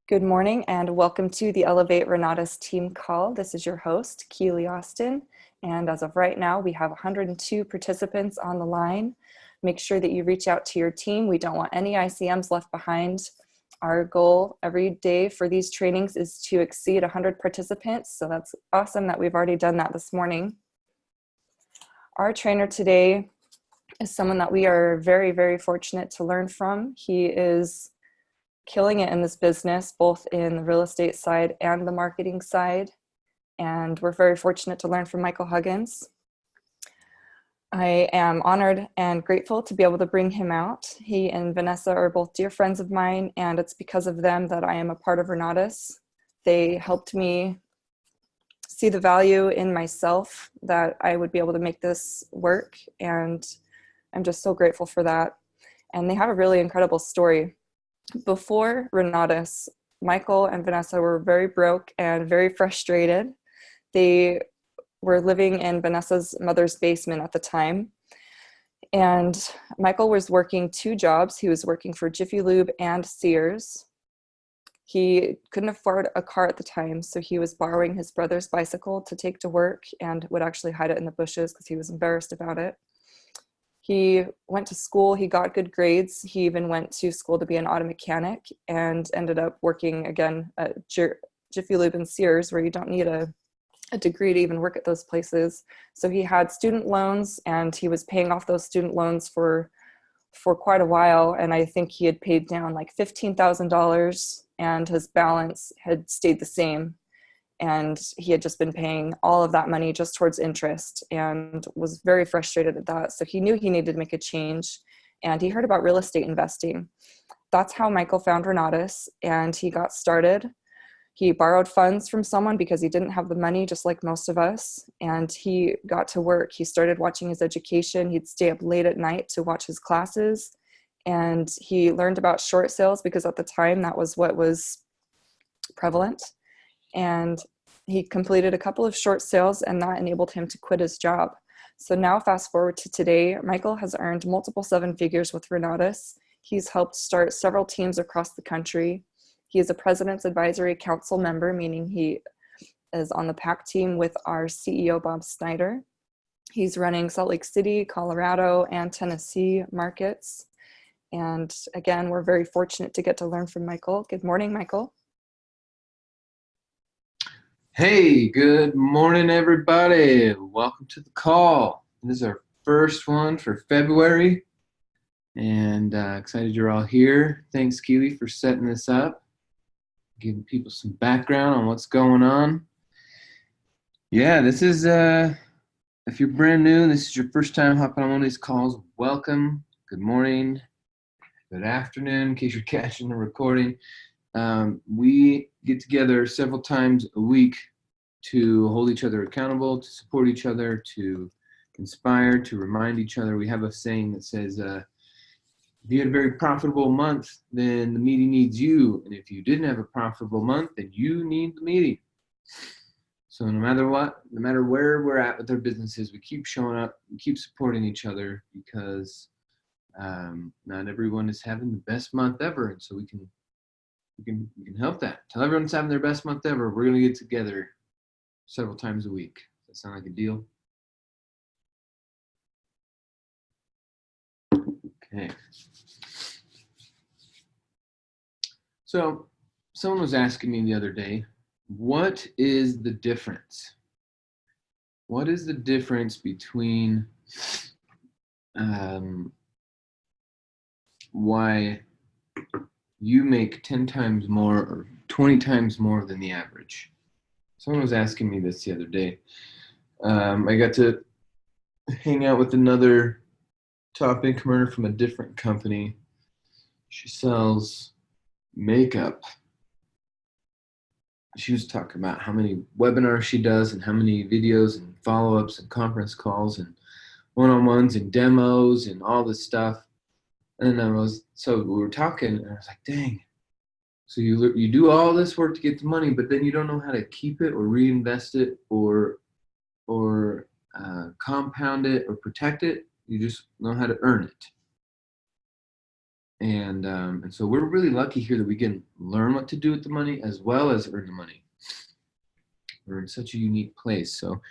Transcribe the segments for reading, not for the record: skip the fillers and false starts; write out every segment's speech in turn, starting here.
Good morning and welcome to the Elevate Renatus team call. This is your host, Keely Austin. And as of right now, we have 102 participants on the line. Make sure that you reach out to your team. We don't want any ICMs left behind. Our goal every day for these trainings is to exceed 100 participants. So that's awesome that we've already done that this morning. Our trainer today is someone that we are very, very fortunate to learn from. He is killing it in this business, both in the real estate side and the marketing side. And we're very fortunate to learn from Michael Huggins. I am honored and grateful to be able to bring him out. He and Vanessa are both dear friends of mine, and it's because of them that I am a part of Renatus. They helped me see the value in myself that I would be able to make this work, and I'm just so grateful for that. And they have a really incredible story. Before Renatus, Michael and Vanessa were very broke and very frustrated. They were living in Vanessa's mother's basement at the time. And Michael was working two jobs. He was working for Jiffy Lube and Sears. He couldn't afford a car at the time, so he was borrowing his brother's bicycle to take to work and would actually hide it in the bushes because he was embarrassed about it. He went to school, he got good grades. He even went to school to be an auto mechanic and ended up working again at Jiffy Lube and Sears, where you don't need a degree to even work at those places. So he had student loans and he was paying off those student loans for quite a while. And I think he had paid down like $15,000 and his balance had stayed the same. And he had just been paying all of that money just towards interest and was very frustrated at that. So he knew he needed to make a change, and he heard about real estate investing. That's how Michael found Renatus, and he got started. He borrowed funds from someone because he didn't have the money, just like most of us, and he got to work. He started watching his education. He'd stay up late at night to watch his classes, and he learned about short sales because at the time that was what was prevalent. And he completed a couple of short sales, and that enabled him to quit his job. So now fast forward to today, Michael has earned multiple seven figures with Renatus. He's helped start several teams across the country. He is a President's Advisory Council member, meaning he is on the PAC team with our CEO, Bob Snyder. He's running Salt Lake City, Colorado, and Tennessee markets. And again, we're very fortunate to get to learn from Michael. Good morning, Michael. Hey, good morning, everybody. Welcome to the call. This is our first one for February, and excited you're all here. Thanks, Keely, for setting this up, giving people some background on what's going on. Yeah, this is, if you're brand new and this is your first time hopping on one of these calls, welcome. Good morning, good afternoon, in case you're catching the recording. We get together several times a week to hold each other accountable, to support each other, to inspire, to remind each other. We have a saying that says, if you had a very profitable month, then the meeting needs you. And if you didn't have a profitable month, then you need the meeting. So no matter what, no matter where we're at with our businesses, we keep showing up, we keep supporting each other because not everyone is having the best month ever. And so we can help that. Tell everyone's having their best month ever. We're going to get together several times a week. Does that sound like a deal? Okay. So someone was asking me the other day, what is the difference? What is the difference between why you make 10 times more or 20 times more than the average? Someone was asking me this the other day. I got to hang out with another top income earner from a different company. She sells makeup. She was talking about how many webinars she does and how many videos and follow-ups and conference calls and one-on-ones and demos and all this stuff. And so we were talking, and I was like, dang. So you do all this work to get the money, but then you don't know how to keep it or reinvest it or compound it or protect it. You just know how to earn it. And so we're really lucky here that we can learn what to do with the money as well as earn the money. We're in such a unique place. So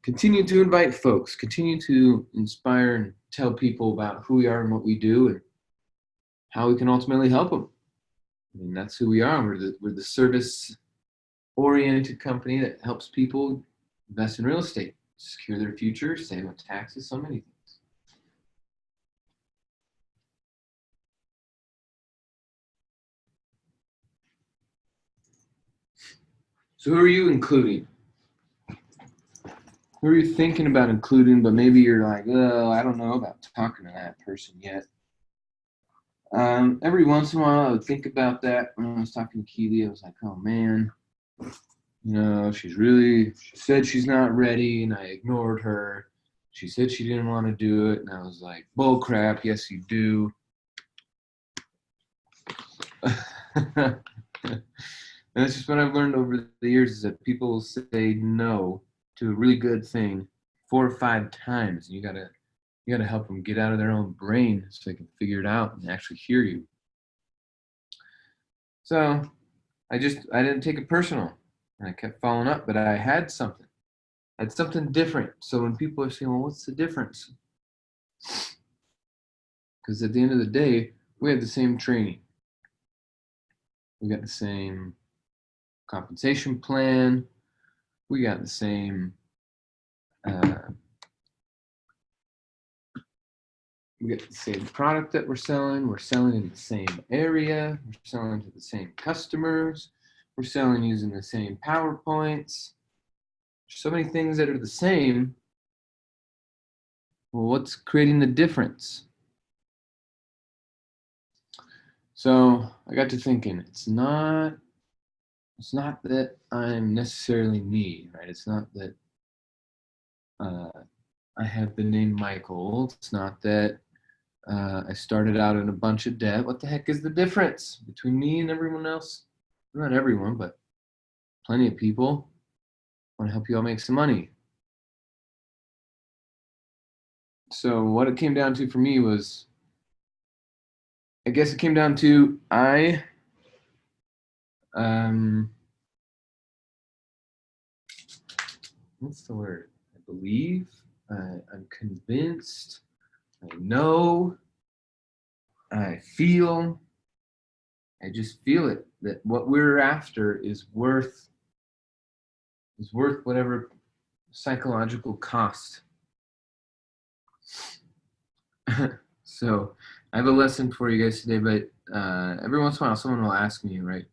continue to invite folks, continue to inspire and tell people about who we are and what we do and how we can ultimately help them. I mean, that's who we are. We're the service-oriented company that helps people invest in real estate, secure their future, save on taxes, so many things. So who are you including? Who are you thinking about including, but maybe you're like, oh, I don't know about talking to that person yet. Every once in a while, I would think about that. When I was talking to Keely, I was like, oh man, she said she's not ready, and I ignored her. She said she didn't want to do it, and I was like, bull crap, yes, you do. And that's just what I've learned over the years is that people say no to a really good thing 4 or 5 times. And you gotta help them get out of their own brain so they can figure it out and actually hear you. So I didn't take it personal, and I kept following up, but I had something. I had something different. So when people are saying, well, what's the difference? Because at the end of the day, we had the same training. We got the same compensation plan. We got the same we get the same product that we're selling. We're selling in the same area. We're selling to the same customers. We're selling using the same PowerPoints. So many things that are the same. Well, what's creating the difference? So I got to thinking, it's not that I'm necessarily me, right? It's not that I have the name Michael. It's not that I started out in a bunch of debt. What the heck is the difference between me and everyone else? Not everyone, but plenty of people want to help you all make some money. So what it came down to for me was, I guess it came down to what's the word? I believe, I'm convinced, I know, I feel, I just feel it that what we're after is worth whatever psychological cost. So I have a lesson for you guys today, but every once in a while someone will ask me, right,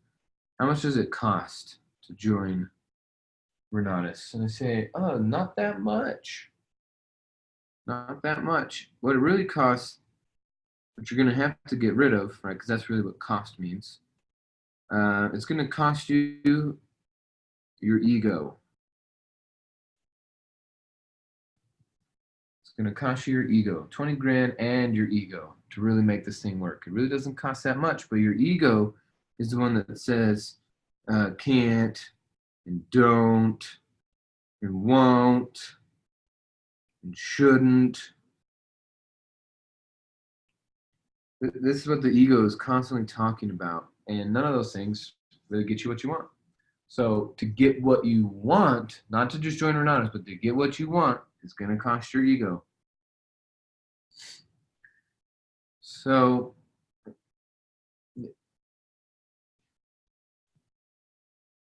how much does it cost to join Renatus? And I say, oh, not that much. Not that much. What it really costs, what you're going to have to get rid of, right, because that's really what cost means, it's going to cost you your ego. It's going to cost you your ego, 20 grand and your ego to really make this thing work. It really doesn't cost that much, but your ego is the one that says can't and don't and won't and shouldn't. This is what the ego is constantly talking about, and none of those things really get you what you want. So to get what you want, not to just join Renatus, but to get what you want, it's going to cost your ego. So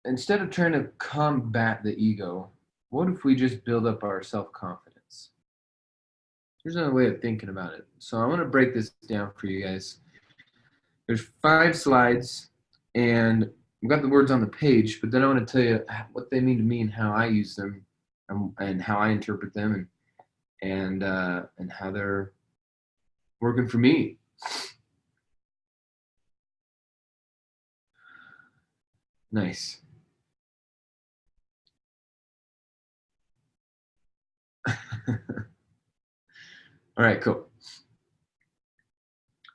instead of trying to combat the ego, what if we just build up our self-confidence? Here's another way of thinking about it. So I want to break this down for you guys. There's 5 slides, and I've got the words on the page, but then I want to tell you what they mean to me and how I use them, and how I interpret them, and how they're working for me. Nice. All right, cool.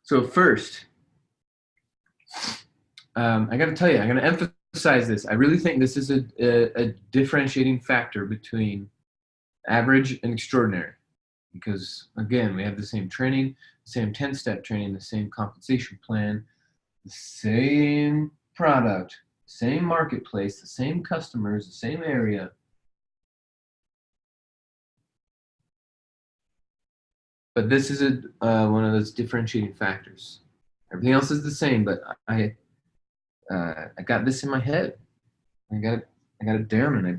So first, I got to tell you, I'm going to emphasize this. I really think this is a differentiating factor between average and extraordinary. because, again, we have the same training, the same 10-step training, the same compensation plan, the same product, same marketplace, the same customers, the same area. But this is one of those differentiating factors. Everything else is the same, but I got this in my head. I got it down, and I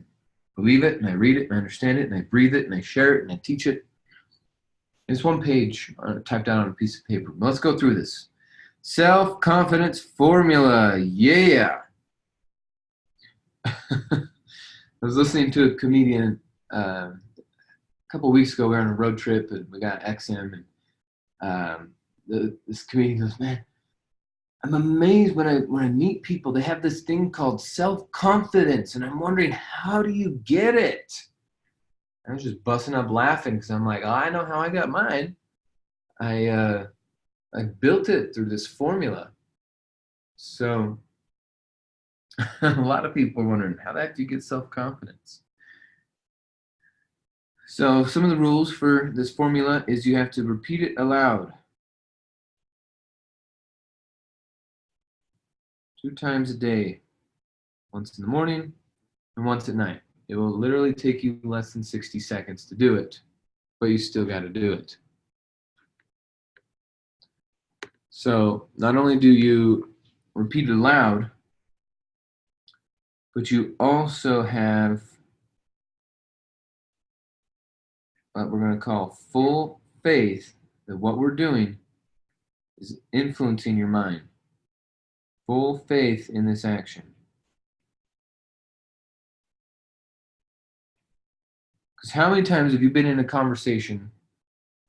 believe it, and I read it, and I understand it, and I breathe it, and I share it, and I teach it. It's one page typed out on a piece of paper. Let's go through this. Self-confidence formula. Yeah. I was listening to a comedian a couple of weeks ago. We were on a road trip, and we got XM, and this comedian goes, "Man, I'm amazed when I meet people. They have this thing called self-confidence, and I'm wondering, how do you get it?" I was just busting up laughing because I'm like, "Oh, I know how I got mine. I built it through this formula." So a lot of people are wondering, how the heck do you get self-confidence? So some of the rules for this formula is you have to repeat it aloud 2 times a day, once in the morning and once at night. It will literally take you less than 60 seconds to do it, but you still got to do it. So not only do you repeat it aloud, but you also have what we're going to call full faith that what we're doing is influencing your mind. Full faith in this action. Because how many times have you been in a conversation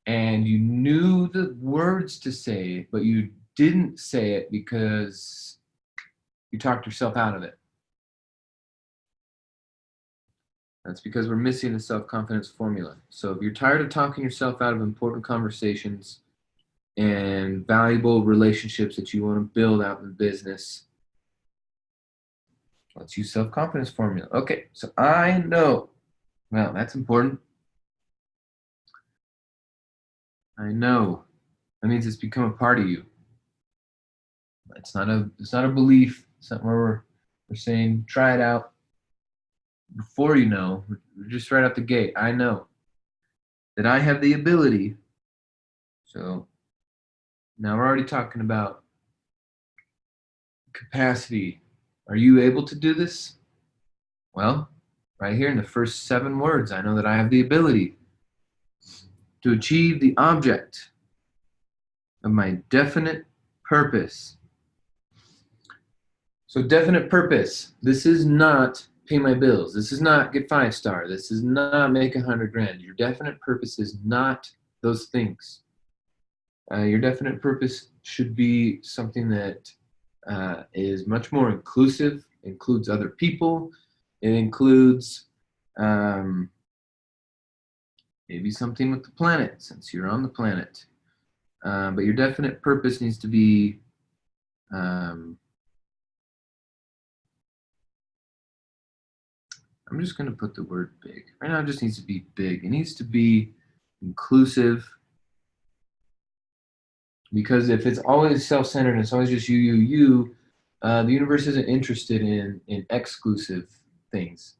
and you knew the words to say, but you didn't say it because you talked yourself out of it? That's because we're missing the self-confidence formula. So if you're tired of talking yourself out of important conversations and valuable relationships that you want to build out in business, let's use self-confidence formula. Okay, so I know. Well, that's important. I know. That means it's become a part of you. It's not a belief. It's not where we're saying try it out before you know. We're just right out the gate. I know that I have the ability. So now we're already talking about capacity. Are you able to do this? Well, right here in the first 7 words, I know that I have the ability to achieve the object of my definite purpose. So definite purpose. This is not pay my bills. This is not get 5-star. This is not make 100 grand. Your definite purpose is not those things. Your definite purpose should be something that is much more inclusive, includes other people. It includes maybe something with the planet, since you're on the planet. But your definite purpose needs to be I'm just going to put the word big. Right now it just needs to be big. It needs to be inclusive. Because if it's always self-centered and it's always just you, the universe isn't interested in exclusive things.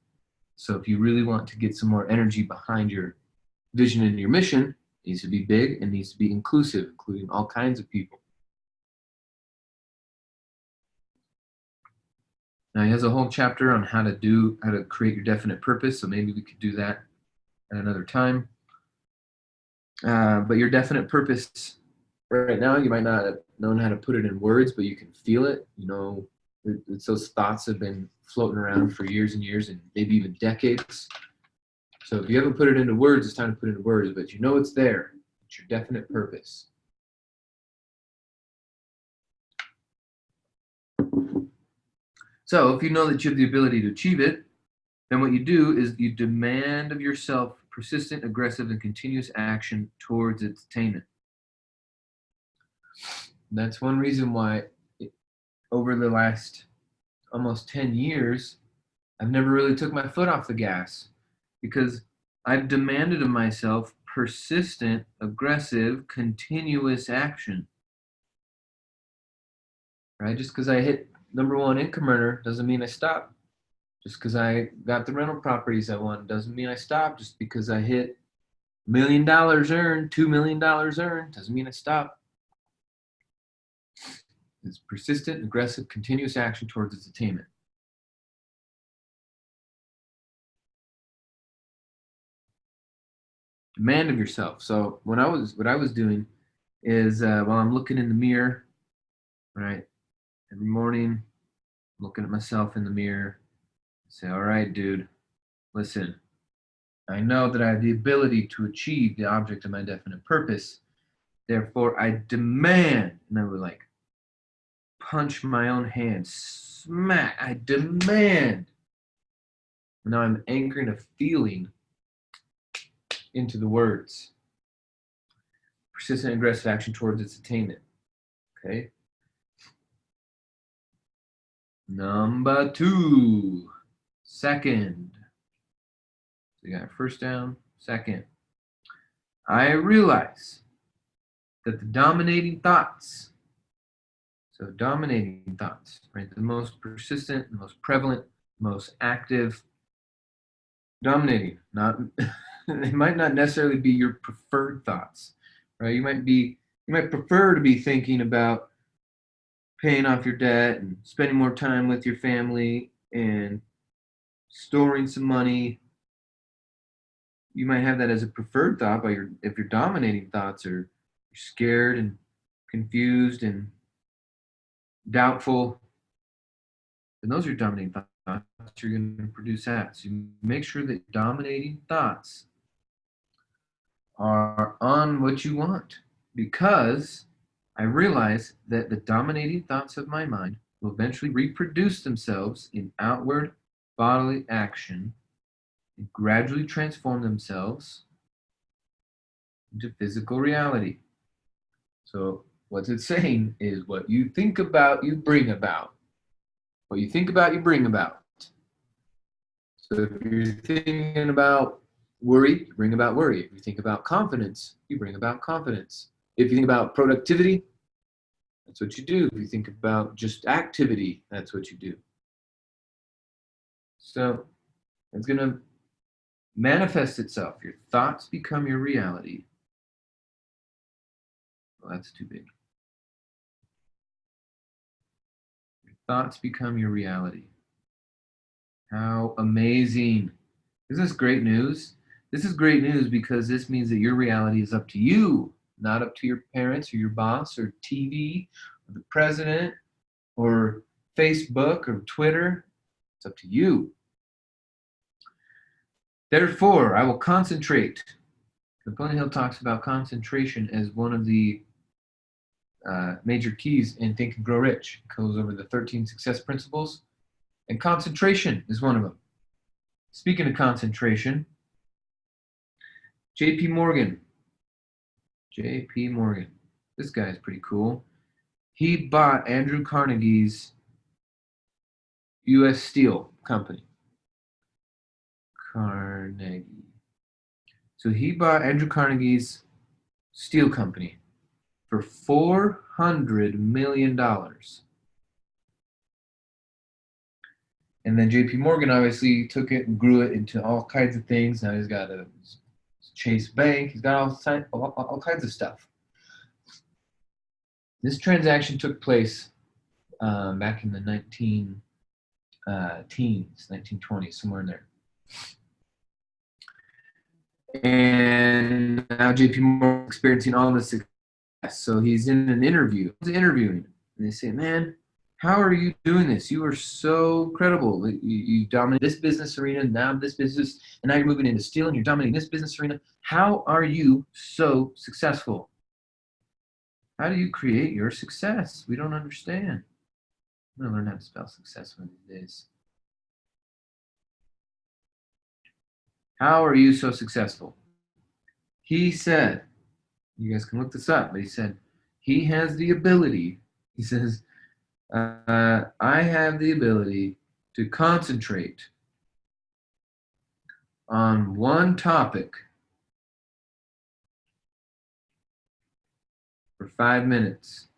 So if you really want to get some more energy behind your vision and your mission, it needs to be big and needs to be inclusive, including all kinds of people. Now he has a whole chapter on how to create your definite purpose. So maybe we could do that at another time. But your definite purpose right now, you might not have known how to put it in words, but you can feel it. You know, it's those thoughts have been floating around for years and years and maybe even decades. So if you haven't put it into words, it's time to put it into words, but you know it's there. It's your definite purpose. So if you know that you have the ability to achieve it, then what you do is you demand of yourself persistent, aggressive, and continuous action towards its attainment. That's one reason why over the last almost 10 years, I've never really took my foot off the gas, because I've demanded of myself persistent, aggressive, continuous action. Right? Just because I hit number one income earner doesn't mean I stop. Just because I got the rental properties I want doesn't mean I stop. Just because I hit $1 million earned, $2 million earned doesn't mean I stop. It's persistent, aggressive, continuous action towards its attainment. Demand of yourself. So what I was doing is while I'm looking in the mirror, right, every morning, looking at myself in the mirror, say, all right, dude, listen, I know that I have the ability to achieve the object of my definite purpose. Therefore, I demand, and I would like punch my own hand, smack, I demand. Now I'm anchoring a feeling into the words. Persistent aggressive action towards its attainment. Okay. Number 2, second. So you got first down, second. I realize that the dominating thoughts, so dominating thoughts, right? The most persistent, the most prevalent, most active, dominating, not they might not necessarily be your preferred thoughts, right? You might prefer to be thinking about paying off your debt and spending more time with your family and storing some money. You might have that as a preferred thought, but if your dominating thoughts are you're scared and confused and doubtful, then those are your dominating thoughts. You're going to produce that. So you make sure that dominating thoughts are on what you want, because I realize that the dominating thoughts of my mind will eventually reproduce themselves in outward bodily action and gradually transform themselves into physical reality. So what's it saying is what you think about, you bring about. What you think about, you bring about. So if you're thinking about worry, you bring about worry. If you think about confidence, you bring about confidence. If you think about productivity, that's what you do. If you think about just activity, that's what you do. So it's going to manifest itself. Your thoughts become your reality. Well, that's too big. Your thoughts become your reality. How amazing. Isn't this great news? This is great news because this means that your reality is up to you, not up to your parents or your boss or TV or the president or Facebook or Twitter. It's up to you. Therefore, I will concentrate. Napoleon Hill talks about concentration as one of the major keys in Think and Grow Rich. It goes over the 13 success principles, and concentration is one of them. Speaking of concentration, J.P. Morgan. This guy is pretty cool. He bought Andrew Carnegie's U.S. Steel Company. Carnegie. So he bought Andrew Carnegie's steel company for $400 million. And then J.P. Morgan obviously took it and grew it into all kinds of things. Now he's got a Chase Bank. He's got all kinds of stuff. This transaction took place back in the 1920s, somewhere in there. And now J.P. Morgan is experiencing all this success. So he's in an interview. He's interviewing, and they say, "Man, how are you doing this? You are so credible. You dominate this business arena, now this business, and now you're moving into steel, and you're dominating this business arena. How are you so successful? How do you create your success? We don't understand." I'm going to learn how to spell success one of these days. How are you so successful? He said, you guys can look this up, but he said, he has the ability, he says, I have the ability to concentrate on one topic for 5 minutes.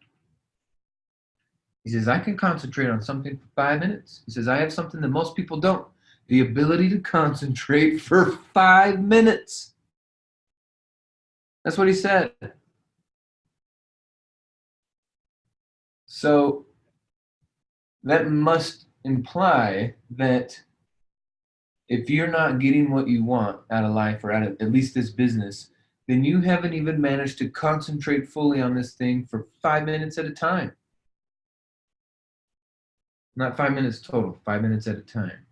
He says, I can concentrate on something for 5 minutes. He says, I have something that most people don't. The ability to concentrate for 5 minutes. That's what he said. So that must imply that if you're not getting what you want out of life or out of at least this business, then you haven't even managed to concentrate fully on this thing for 5 minutes at a time. Not 5 minutes total, 5 minutes at a time.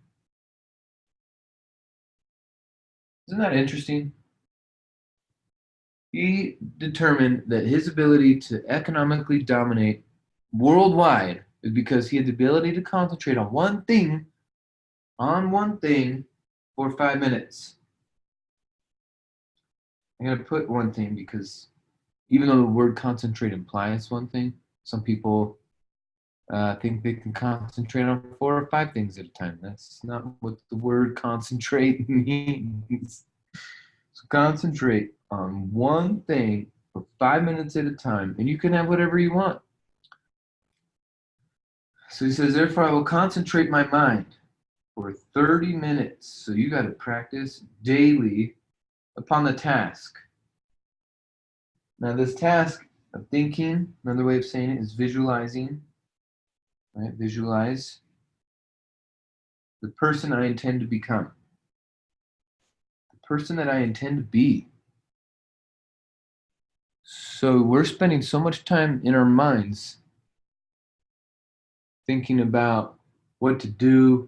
Isn't that interesting? He determined that his ability to economically dominate worldwide is because he had the ability to concentrate on one thing for 5 minutes. I'm going to put one thing because even though the word concentrate implies one thing, some people think they can concentrate on 4 or 5 things at a time. That's not what the word concentrate means. So concentrate on one thing for 5 minutes at a time, and you can have whatever you want. So he says, therefore, I will concentrate my mind for 30 minutes. So you got to practice daily upon the task. Now, this task of thinking, another way of saying it is visualizing. Right? Visualize the person I intend to become, the person that I intend to be. So we're spending so much time in our minds thinking about what to do,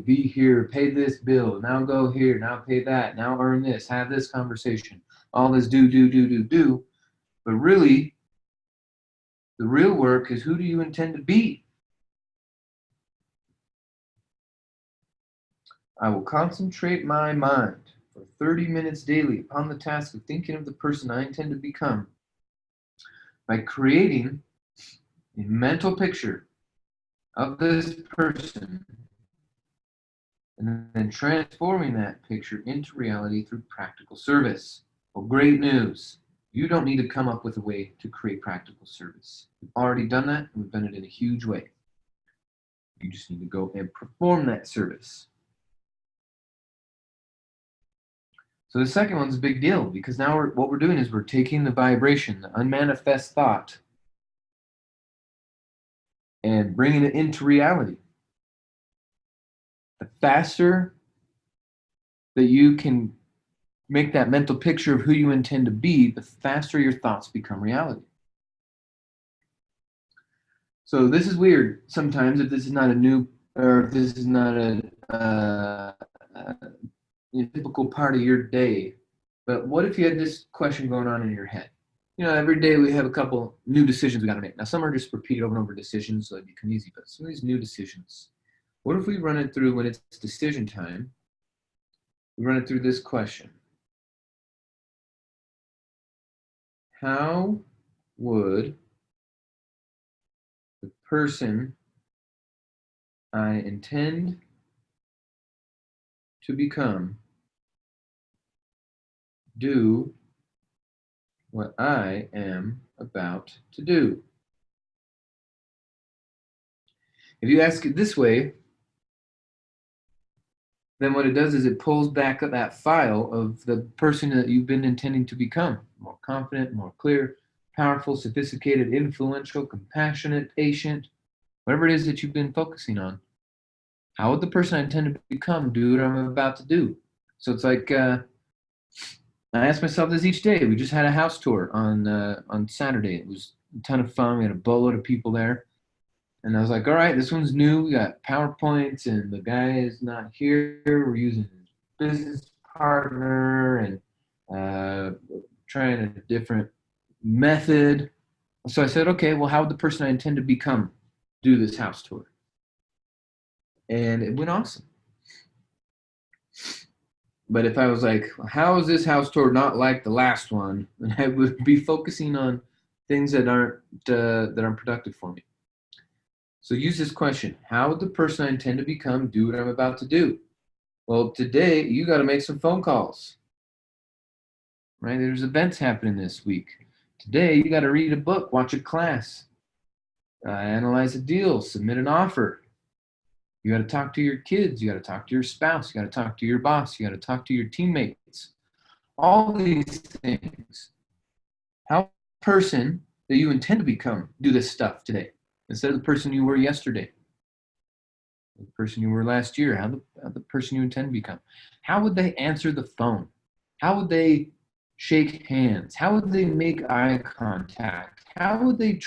be here, pay this bill, now go here, now pay that, now earn this, have this conversation, all this do. But really, the real work is who do you intend to be? I will concentrate my mind for 30 minutes daily upon the task of thinking of the person I intend to become by creating a mental picture of this person and then transforming that picture into reality through practical service. Well, great news. You don't need to come up with a way to create practical service. We've already done that, and we've done it in a huge way. You just need to go and perform that service. So the second one's a big deal because now what we're doing is we're taking the vibration, the unmanifest thought, and bringing it into reality. The faster that you can make that mental picture of who you intend to be, the faster your thoughts become reality. So this is weird sometimes if this is not a new, or if this is not a typical part of your day. But what if you had this question going on in your head? You know, every day we have a couple new decisions we got to make. Now, some are just repeated over and over decisions, so they become easy, but some of these new decisions. What if we run it through when it's decision time? We run it through this question. How would the person I intend to become do what I am about to do? If you ask it this way, then what it does is it pulls back up that file of the person that you've been intending to become. More confident, more clear, powerful, sophisticated, influential, compassionate, patient, whatever it is that you've been focusing on. How would the person I intend to become do what I'm about to do? So it's like, I ask myself this each day. We just had a house tour on Saturday. It was a ton of fun. We had a boatload of people there. And I was like, all right, this one's new. We got PowerPoints, and the guy is not here. We're using his business partner and trying a different method. So I said, okay, well, how would the person I intend to become do this house tour? And it went awesome. But if I was like, how is this house tour not like the last one? Then I would be focusing on things that aren't productive for me. So use this question. How would the person I intend to become do what I'm about to do? Well, today you got to make some phone calls. Right? There's events happening this week. Today, you got to read a book, watch a class, analyze a deal, submit an offer. You got to talk to your kids. You got to talk to your spouse. You got to talk to your boss. You got to talk to your teammates. All these things. How the person that you intend to become do this stuff today instead of the person you were yesterday, the person you were last year, how the person you intend to become. How would they answer the phone? How would they shake hands? How would they make eye contact? How would they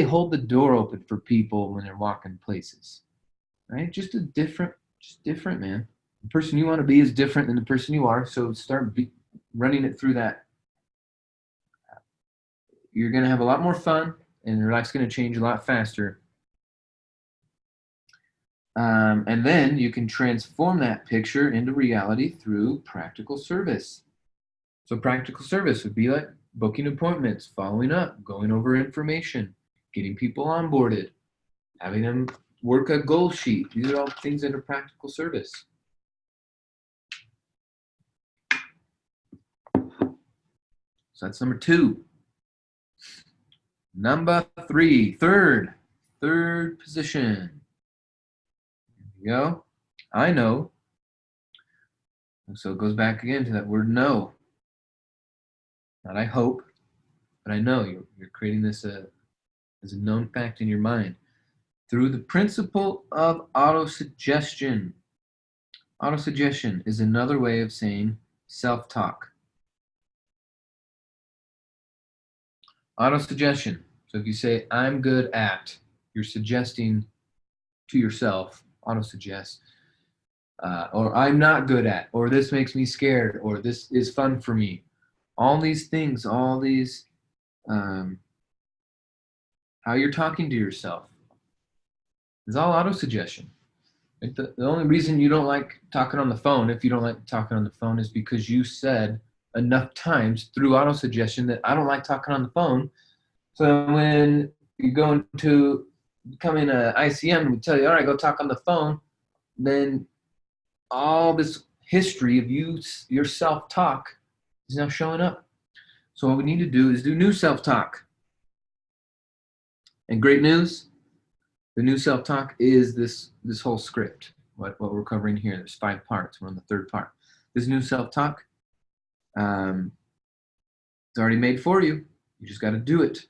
hold the door open for people when they're walking places? Right? Just different, man. The person you want to be is different than the person you are. So start running it through that. You're going to have a lot more fun, and your life's going to change a lot faster. And then you can transform that picture into reality through practical service. So practical service would be like booking appointments, following up, going over information, getting people onboarded, having them work a goal sheet. These are all things that are practical service. So that's number 2. Number 3, third position. Here we go. I know. So it goes back again to that word know. Not I hope, but I know. You're creating this as a known fact in your mind through the principle of autosuggestion. Autosuggestion is another way of saying self-talk. Autosuggestion. So if you say, I'm good at, you're suggesting to yourself, autosuggest, or I'm not good at, or this makes me scared, or this is fun for me. All these things, how you're talking to yourself is all autosuggestion. The only reason you don't like talking on the phone, if you don't like talking on the phone, is because you said enough times through autosuggestion that I don't like talking on the phone. So when you go into becoming an ICM and we tell you, all right, go talk on the phone, then all this history of your self-talk is now showing up. So what we need to do is do new self-talk. And great news, the new self-talk is this whole script, what we're covering here. There's 5 parts. We're on the 3rd part. This new self-talk, it's already made for you. You just got to do it.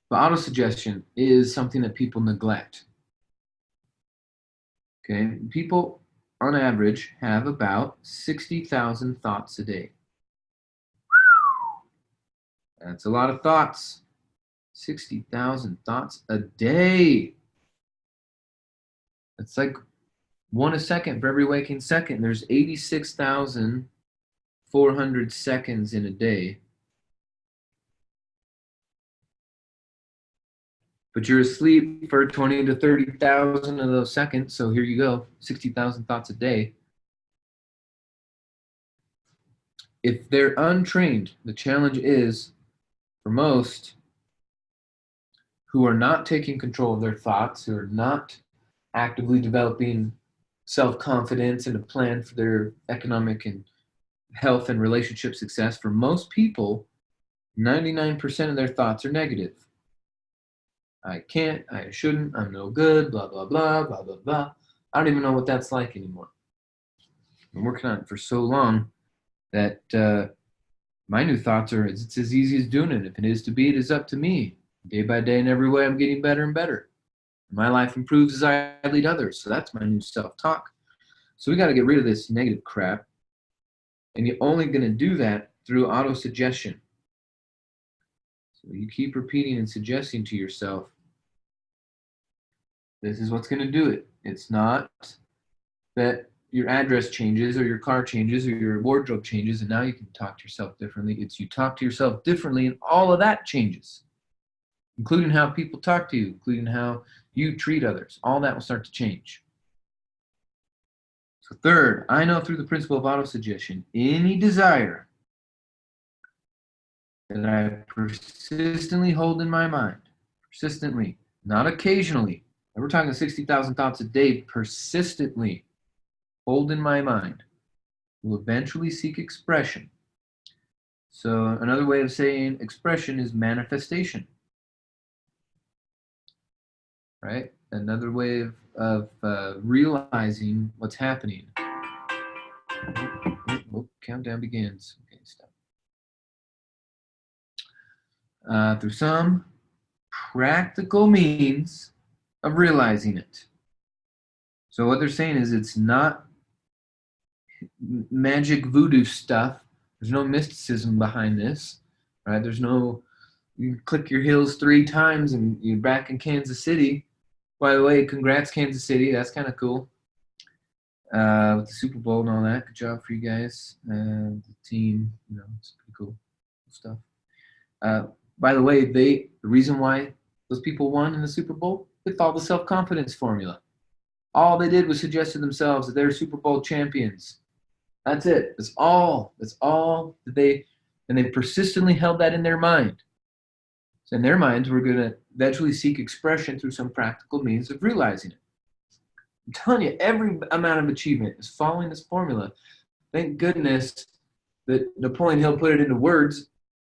But autosuggestion is something that people neglect. Okay, people on average have about 60,000 thoughts a day. That's a lot of thoughts. 60,000 thoughts a day. It's like 1 a second for every waking second. There's 86,400 seconds in a day. But you're asleep for 20 to 30,000 of those seconds. So here you go, 60,000 thoughts a day. If they're untrained, the challenge is for most who are not taking control of their thoughts, who are not actively developing self-confidence and a plan for their economic and health and relationship success, for most people, 99% of their thoughts are negative. I can't, I shouldn't, I'm no good, blah, blah, blah, blah, blah, blah. I don't even know what that's like anymore. I'm working on it for so long that my new thoughts are, it's as easy as doing it. If it is to be, it is up to me. Day by day, in every way, I'm getting better and better. My life improves as I lead others. So that's my new self-talk. So we got to get rid of this negative crap. And you're only going to do that through auto-suggestion. So you keep repeating and suggesting to yourself, this is what's going to do it. It's not that your address changes or your car changes or your wardrobe changes and now you can talk to yourself differently. It's you talk to yourself differently and all of that changes, including how people talk to you, including how you treat others. All that will start to change. So third, I know through the principle of autosuggestion, any desire that I persistently hold in my mind, persistently, not occasionally, and we're talking 60,000 thoughts a day, persistently hold in my mind, will eventually seek expression So another way of saying expression is manifestation, right? Another way of realizing what's happening. Countdown begins. Okay, stop. Through some practical means of realizing it. So what they're saying is it's not magic voodoo stuff. There's no mysticism behind this, right? There's no, you click your heels 3 times and you're back in Kansas City. By the way, congrats Kansas City. That's kind of cool. With the Super Bowl and all that. Good job for you guys. The team, it's pretty cool stuff. By the way, the reason why those people won in the Super Bowl, they followed the self-confidence formula. All they did was suggest to themselves that they're Super Bowl champions. That's it. That's all. That's all that they persistently held that in their mind. So in their minds, we're going to eventually seek expression through some practical means of realizing it. I'm telling you, every amount of achievement is following this formula. Thank goodness that Napoleon Hill put it into words,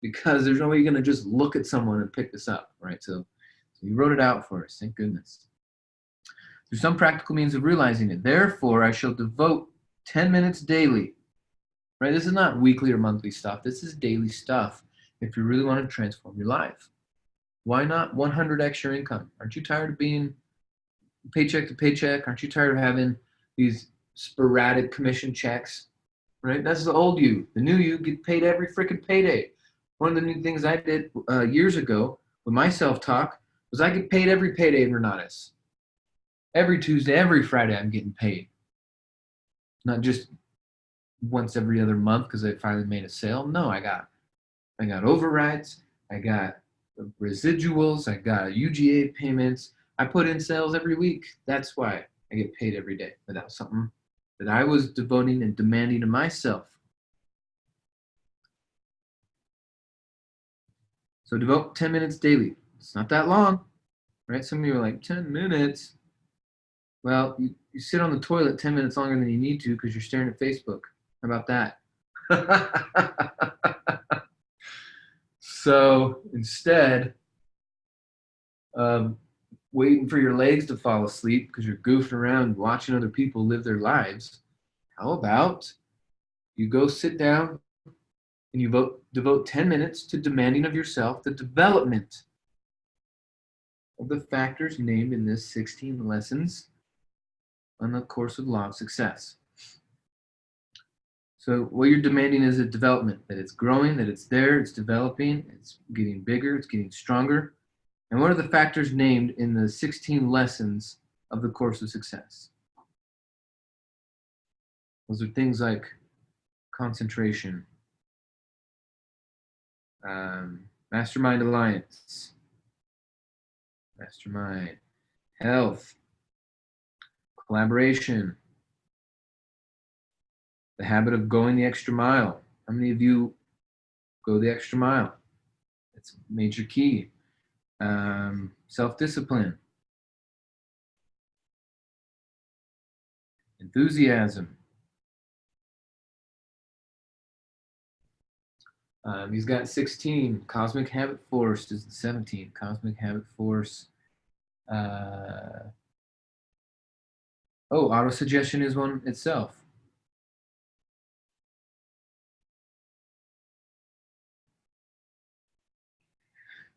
because there's no way you're going to just look at someone and pick this up, right? So he wrote it out for us. Thank goodness. Through some practical means of realizing it. Therefore, I shall devote 10 minutes daily, right? This is not weekly or monthly stuff. This is daily stuff if you really want to transform your life. Why not 100x your income? Aren't you tired of being paycheck to paycheck? Aren't you tired of having these sporadic commission checks, right? That's the old you. The new you get paid every freaking payday. One of the new things I did years ago with my self-talk was I get paid every payday in Renatus. Every Tuesday, every Friday, I'm getting paid. Not just once every other month because I finally made a sale. No, I got overrides. I got residuals. I got UGA payments. I put in sales every week. That's why I get paid every day. But that was something that I was devoting and demanding to myself. So devote 10 minutes daily. It's not that long, right? Some of you are like, 10 minutes? Well, you sit on the toilet 10 minutes longer than you need to because you're staring at Facebook. How about that? So instead of waiting for your legs to fall asleep because you're goofing around watching other people live their lives, how about you go sit down and you devote 10 minutes to demanding of yourself the development of the factors named in this 16 lessons on the course of law of success. So what you're demanding is a development, that it's growing, that it's there, it's developing, it's getting bigger, it's getting stronger. And what are the factors named in the 16 lessons of the course of success? Those are things like concentration, mastermind alliance, mastermind, health, collaboration, the habit of going the extra mile. How many of you go the extra mile? That's a major key. Self-discipline, enthusiasm. He's got 16. Cosmic Habit Force is the 17. Cosmic Habit Force. Autosuggestion is one itself.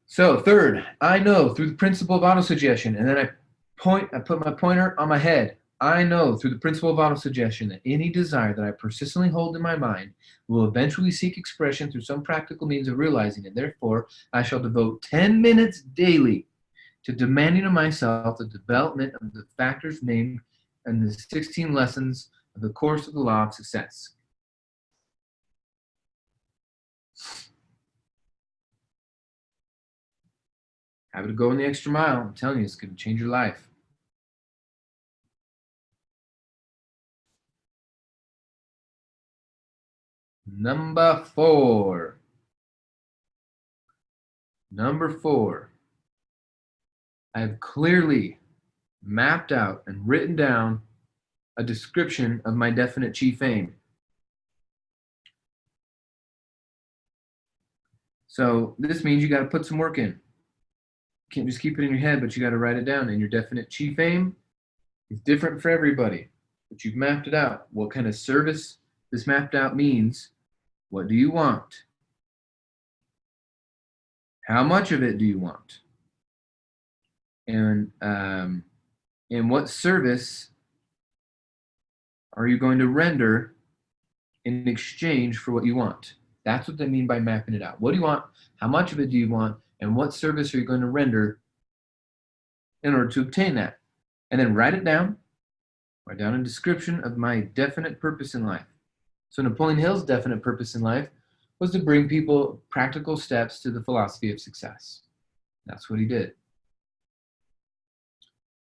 So third, I know through the principle of autosuggestion, and then I put my pointer on my head. I know through the principle of autosuggestion that any desire that I persistently hold in my mind will eventually seek expression through some practical means of realizing it. Therefore, I shall devote 10 minutes daily to demanding of myself the development of the factors named in the 16 lessons of the course of the law of success. Habit of going the extra mile. I'm telling you, it's going to change your life. Number four. I have clearly mapped out and written down a description of my definite chief aim. So this means you got to put some work in. You can't just keep it in your head, but you got to write it down. And your definite chief aim is different for everybody, but you've mapped it out. What kind of service this mapped out means? What do you want? How much of it do you want? And what service are you going to render in exchange for what you want? That's what they mean by mapping it out. What do you want? How much of it do you want? And what service are you going to render in order to obtain that? And then write it down. Write down a description of my definite purpose in life. So Napoleon Hill's definite purpose in life was to bring people practical steps to the philosophy of success. That's what he did.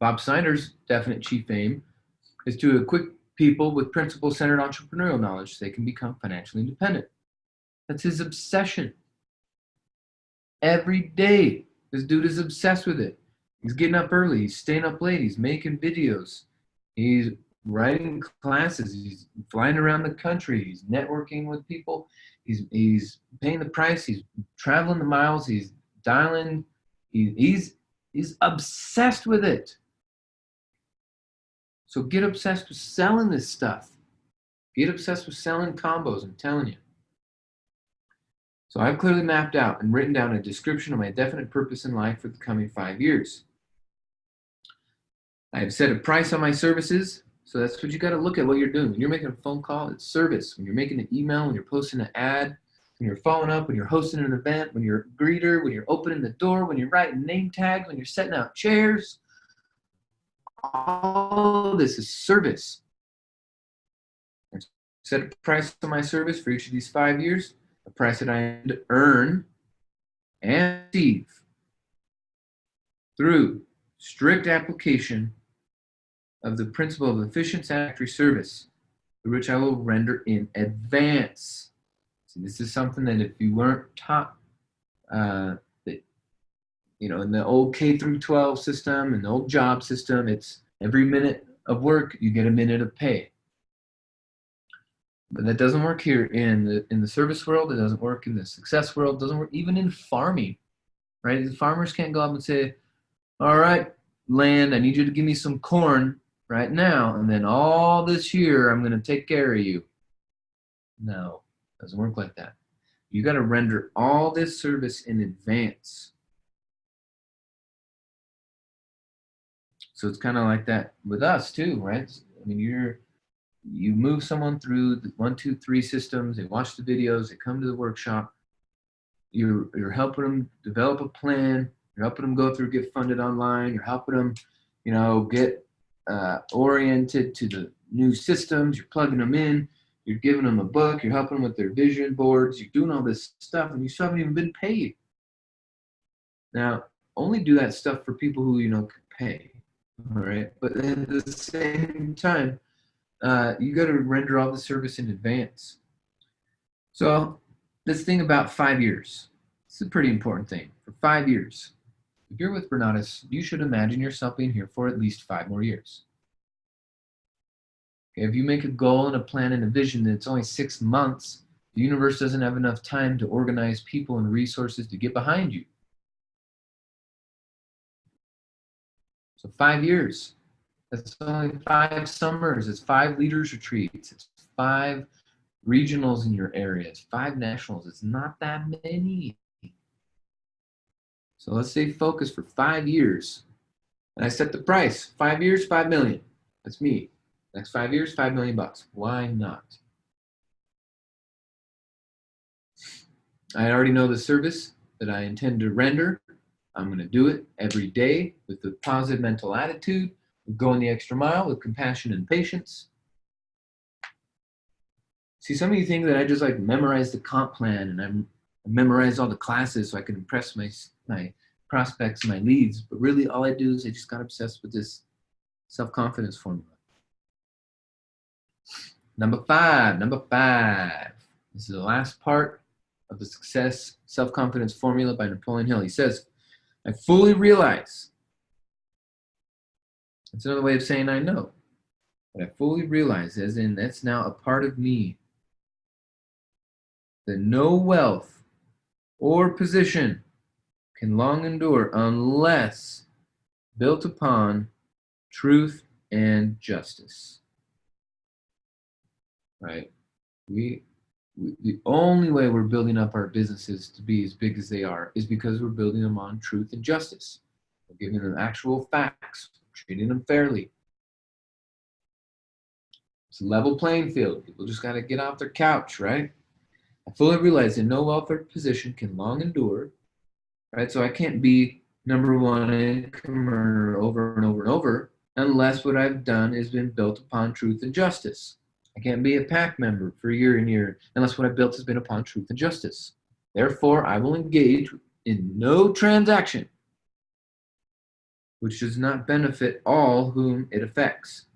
Bob Seiner's definite chief aim is to equip people with principle-centered entrepreneurial knowledge so they can become financially independent. That's his obsession. Every day, this dude is obsessed with it. He's getting up early. He's staying up late. He's making videos. He's writing classes. He's flying around the country. He's networking with people. He's paying the price. He's traveling the miles. He's dialing. He's obsessed with it. So get obsessed with selling this stuff. Get obsessed with selling combos, I'm telling you. So I've clearly mapped out and written down a description of my definite purpose in life for the coming 5 years. I have set a price on my services. So that's what you got to look at what you're doing. When you're making a phone call, it's service. When you're making an email, when you're posting an ad, when you're following up, when you're hosting an event, when you're a greeter, when you're opening the door, when you're writing name tags, when you're setting out chairs, all of this is service. Set a price on my service for each of these 5 years, a price that I am to earn and receive through strict application of the principle of efficient satisfactory service, which I will render in advance. So this is something that if you weren't taught, in the old K through 12 system and the old job system, it's every minute of work you get a minute of pay. But that doesn't work here in the service world. It doesn't work in the success world. It doesn't work even in farming, right? The farmers can't go up and say, all right, land, I need you to give me some corn right now, and then all this year I'm going to take care of you. No, it doesn't work like that. You got to render all this service in advance. So it's kind of like that with us too, right? I mean, you move someone through the 1, 2, 3 systems. They watch the videos. They come to the workshop. You're helping them develop a plan. You're helping them go through, get funded online. You're helping them, get oriented to the new systems. You're plugging them in. You're giving them a book. You're helping them with their vision boards. You're doing all this stuff, and you still haven't even been paid. Now, only do that stuff for people who can pay. All right, but at the same time, you got to render all the service in advance. So this thing about 5 years, it's a pretty important thing. For 5 years, if you're with Renatus, you should imagine yourself being here for at least 5 more years. Okay, if you make a goal and a plan and a vision and it's only 6 months, the universe doesn't have enough time to organize people and resources to get behind you. So 5 years. That's only 5 summers. It's 5 leaders retreats. It's 5 regionals in your area. It's 5 nationals. It's not that many. So let's stay focused for 5 years. And I set the price. 5 years, 5 million. That's me. Next 5 years, $5 million. Why not? I already know the service that I intend to render. I'm going to do it every day with a positive mental attitude, with going the extra mile, with compassion and patience. See, some of you think that I just memorize the comp plan and I memorize all the classes so I can impress my prospects and my leads. But really all I do is I just got obsessed with this self-confidence formula. Number five. This is the last part of the success self-confidence formula by Napoleon Hill. He says, I fully realize. That's another way of saying I know. But I fully realize, as in that's now a part of me, that no wealth or position can long endure unless built upon truth and justice. Right? The only way we're building up our businesses to be as big as they are is because we're building them on truth and justice. We're giving them actual facts, treating them fairly. It's a level playing field. People just got to get off their couch, right? I fully realize that no welfare position can long endure, right? So I can't be number one income earner over and over and over unless what I've done has been built upon truth and justice. I can't be a PAC member for year and year unless what I've built has been upon truth and justice. Therefore, I will engage in no transaction which does not benefit all whom it affects.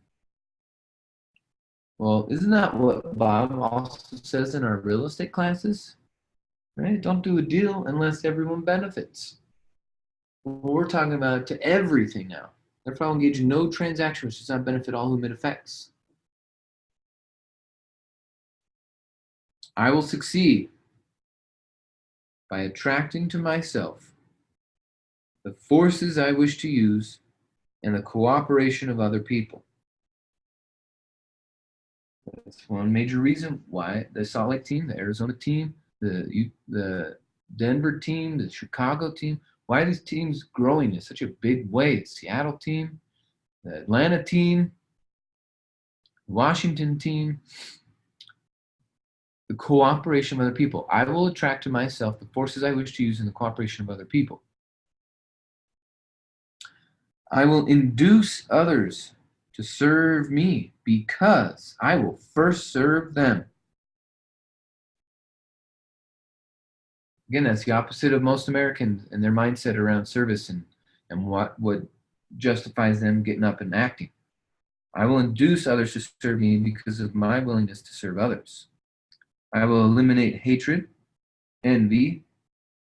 Well, isn't that what Bob also says in our real estate classes? Right? Don't do a deal unless everyone benefits. Well, we're talking about to everything now. Therefore, I'll engage in no transaction which does not benefit all whom it affects. I will succeed by attracting to myself the forces I wish to use and the cooperation of other people. That's one major reason why the Salt Lake team, the Arizona team, the Denver team, the Chicago team, why are these teams growing in such a big way? The Seattle team, the Atlanta team, the Washington team, the cooperation of other people. I will attract to myself the forces I wish to use in the cooperation of other people. I will induce others to serve me because I will first serve them. Again, that's the opposite of most Americans and their mindset around service and what justifies them getting up and acting. I will induce others to serve me because of my willingness to serve others. I will eliminate hatred, envy,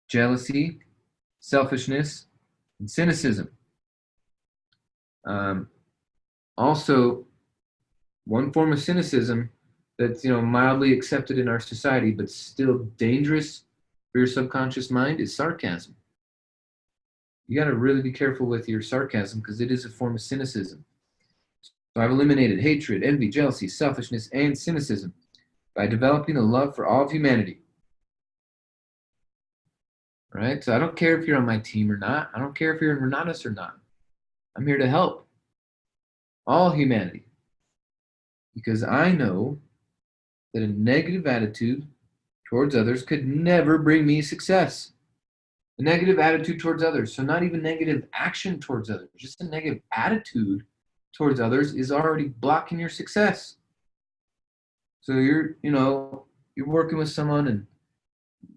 jealousy, selfishness, and cynicism. Also, one form of cynicism that's mildly accepted in our society, but still dangerous for your subconscious mind is sarcasm. You got to really be careful with your sarcasm because it is a form of cynicism. So I've eliminated hatred, envy, jealousy, selfishness, and cynicism by developing a love for all of humanity. Right? So I don't care if you're on my team or not. I don't care if you're in Renatus or not. I'm here to help all humanity because I know that a negative attitude towards others could never bring me success. A negative attitude towards others, so not even negative action towards others, just a negative attitude towards others is already blocking your success. So you're working with someone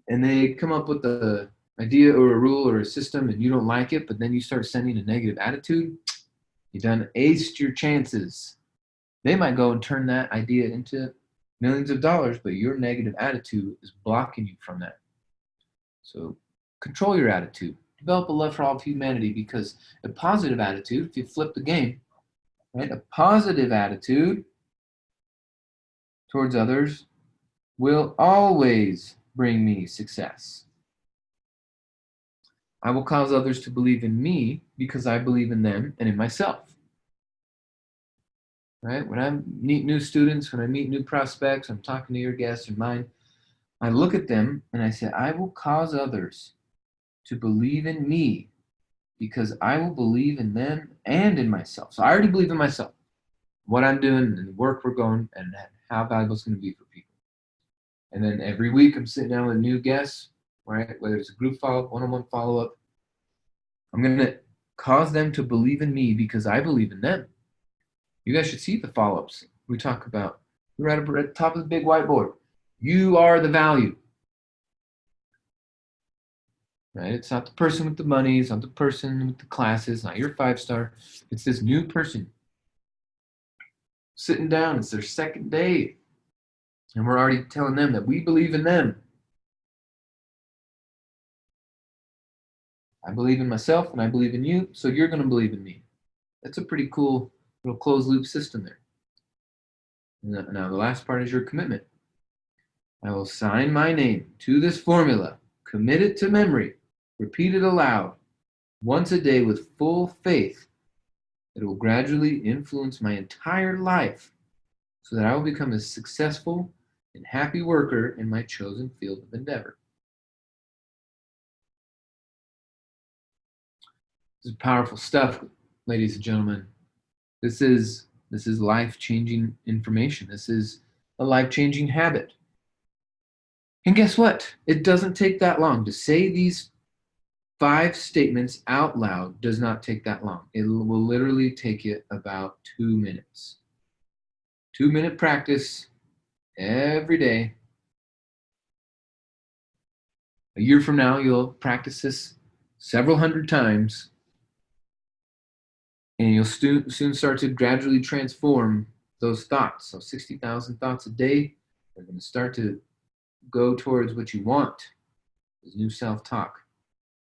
and they come up with the idea or a rule or a system and you don't like it, but then you start sending a negative attitude, you done aced your chances. They might go and turn that idea into millions of dollars, but your negative attitude is blocking you from that. So control your attitude. Develop a love for all of humanity because a positive attitude, if you flip the game, right, a positive attitude towards others will always bring me success. I will cause others to believe in me because I believe in them and in myself. Right? When I meet new students, when I meet new prospects, I'm talking to your guests or mine, I look at them and I say, I will cause others to believe in me because I will believe in them and in myself. So I already believe in myself, what I'm doing and the work we're going and how valuable it's going to be for people. And then every week I'm sitting down with new guests, right? Whether it's a group follow-up, one-on-one follow-up, I'm going to cause them to believe in me because I believe in them. You guys should see the follow-ups we talk about. We're at the top of the big whiteboard. You are the value. Right? It's not the person with the money. It's not the person with the classes. Not your 5-star. It's this new person sitting down. It's their second day. And we're already telling them that we believe in them. I believe in myself and I believe in you, so you're going to believe in me. That's a pretty cool little closed loop system there. Now the last part is your commitment. I will sign my name to this formula, Commit it to memory. Repeat it aloud once a day with full faith that it will gradually influence my entire life so that I will become a successful and happy worker in my chosen field of endeavor. This is powerful stuff, ladies and gentlemen. This is life-changing information. This is a life-changing habit. And guess what? It doesn't take that long. To say these 5 statements out loud does not take that long. It will literally take you about 2 minutes. 2-minute practice every day. A year from now, you'll practice this several hundred times, and you'll soon start to gradually transform those thoughts. So 60,000 thoughts a day are going to start to go towards what you want, this new self-talk.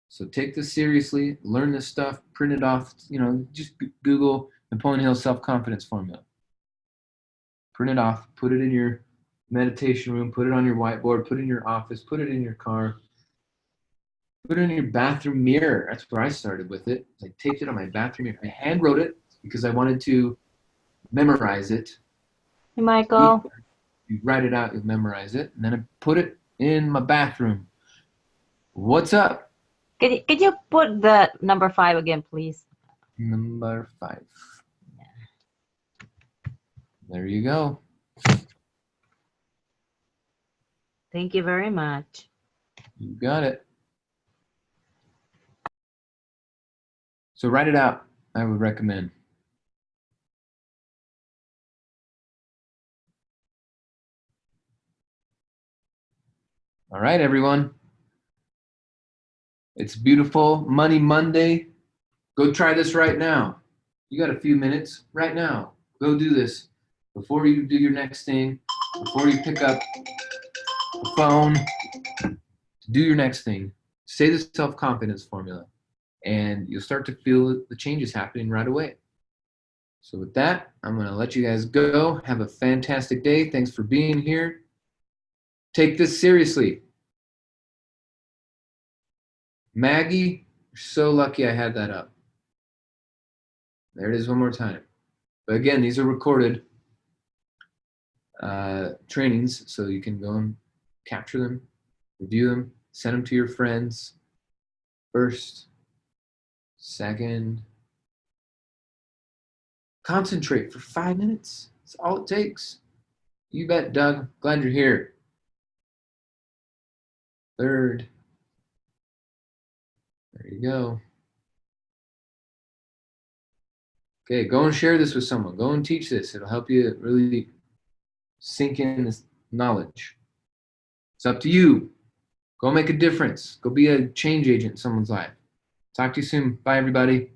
So take this seriously, learn this stuff, print it off, just Google Napoleon Hill self-confidence formula. Print it off, put it in your meditation room, put it on your whiteboard, put it in your office, put it in your car, put it in your bathroom mirror. That's where I started with it. I taped it on my bathroom mirror. I hand wrote it because I wanted to memorize it. Hey, Michael. You write it out, you memorize it, and then I put it in my bathroom. What's up? Could you put the number 5 again, please? Number 5. There you go. Thank you very much. You got it. So write it out, I would recommend. All right, everyone. It's beautiful Money Monday. Go try this right now. You got a few minutes right now. Go do this before you do your next thing, before you pick up the phone. Do your next thing. Say the self-confidence formula, and you'll start to feel the changes happening right away. So with that, I'm going to let you guys go. Have a fantastic day. Thanks for being here. Take this seriously. Maggie, you're so lucky I had that up. There it is one more time. But again, these are recorded trainings, so you can go and capture them, review them, send them to your friends. First, second. Concentrate for 5 minutes. That's all it takes. You bet, Doug. Glad you're here. Third. There you go. Okay, go and share this with someone. Go and teach this. It'll help you really sink in this knowledge. It's up to you. Go make a difference. Go be a change agent in someone's life. Talk to you soon. Bye, everybody.